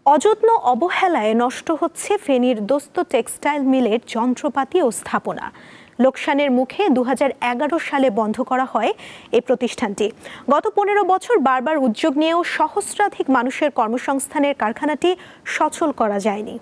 অযত্ন অবহেলায় নষ্ট হচ্ছে ফেনীর দোস্ত টেক্সটাইল মিলের যন্ত্রপাতি ও স্থাপনা। লোকসানের মুখে 2011 সালে বন্ধ করা হয় এই প্রতিষ্ঠানটি। গত 15 বছর বারবার উদ্যোগ নিয়েও সহস্রাধিক মানুষের কর্মসংস্থানের কারখানাটি সচল করা যায়নি।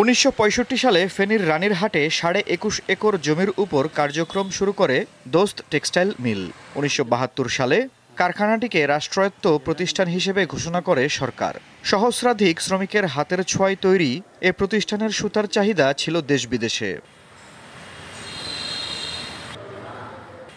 1965 সালে ফেনীর রানীরহাটে 21.5 একর জমির উপর কার্যক্রম শুরু করে দোস্ত টেক্সটাইল মিল। 1972 সালে কারখানাটিকে রাষ্ট্রায়ত্ত প্রতিষ্ঠান হিসেবে ঘোষণা করে সরকার। সহস্রাধিক শ্রমিকের হাতের ছোঁয়ায় তৈরি এ প্রতিষ্ঠানের সুতার চাহিদা ছিল দেশ বিদেশে।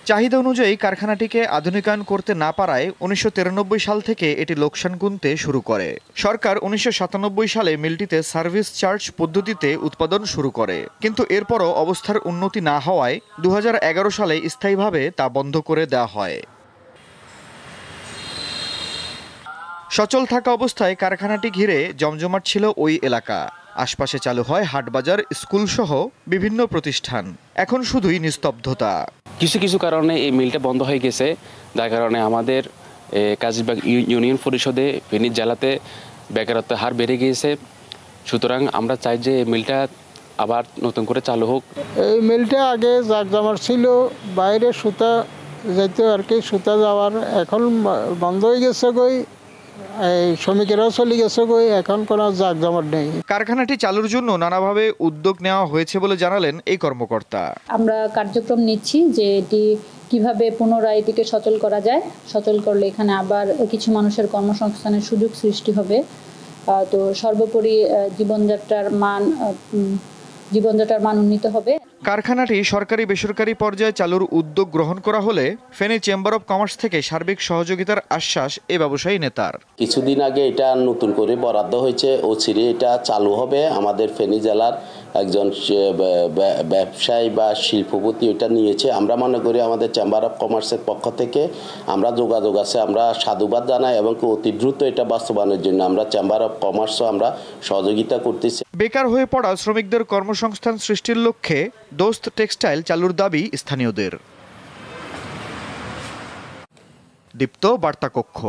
চাহিদা অনুযায়ী কারখানাটিকে আধুনিকায়ন করতে না পারায় 1993 সাল থেকে এটি লোকসান গুনতে শুরু করে। সরকার 1997 সালে মিলটিতে সার্ভিস চার্জ পদ্ধতিতে উৎপাদন শুরু করে, কিন্তু এরপরও অবস্থার উন্নতি না হওয়ায় 2011 সালে স্থায়ীভাবে তা বন্ধ করে দেওয়া হয়। সচল থাকা অবস্থায় কারখানাটি ঘিরে জমজমাট ছিল ওই এলাকা। আশপাশে চালু হয় হাটবাজার, স্কুল সহ বিভিন্ন প্রতিষ্ঠান। এখন শুধুই নিস্তব্ধতা। কিছু কারণে এই মিলটা বন্ধ হয়ে গেছে, যার কারণে আমাদের কাজীবাগ ইউনিয়ন পরিষদে ফেনী জেলাতে বেকারত্বের হার বেড়ে গিয়েছে। সুতরাং আমরা চাই যে এই মিলটা আবার নতুন করে চালু হোক। এই মিলটা আগে জাকজমাট ছিল, বাইরে সুতা যেত আর কি, সুতা যাওয়ার এখন বন্ধ হয়ে গেছে কই, এই শ্রমিকেরাও চলে গেছে কই, এখন কোনো জাকজমাট নেই। কারখানাটি চালুর জন্য নানাভাবে উদ্যোগ নেওয়া হয়েছে বলে জানালেন এই কর্মকর্তা। আমরা কার্যক্রম নিচ্ছি যে এটি কিভাবে পুনরায় এটিকে সচল করা যায়। সচল করলে এখানে আবার কিছু মানুষের কর্মসংস্থানের সুযোগ সৃষ্টি হবে। তো সর্বোপরি জীবনযাত্রার মান উন্নীত হবে। কারখানাটি সরকারি বেসরকারি পর্যায়ে চালুর উদ্যোগ গ্রহণ করা হলে ফেনী চেম্বার অব কমার্স থেকে সার্বিক সহযোগিতার আশ্বাস এ ব্যবসায়ী নেতার। কিছুদিন আগে এটা নতুন করে বরাদ্দ হয়েছে, অচিরে এটা চালু হবে। আমাদের ফেনী জেলার একজন ব্যবসায়ী বা শিল্পপতি এটা নিয়েছে। আমরা মনে করি আমাদের চেম্বার অব কমার্সের পক্ষ থেকে আমরা যোগাযোগ আছে, আমরা সাধুবাদ জানাই এবং অতি দ্রুত এটা বাস্তবায়নের জন্য আমরা চেম্বার অব কমার্সও আমরা সহযোগিতা করতেছি। বেকার হয়ে পড়া শ্রমিকদের কর্মসংস্থান সৃষ্টির লক্ষ্যে দোস্ত টেক্সটাইল চালুর দাবি স্থানীয়দের। দীপ্ত বার্তা কক্ষ।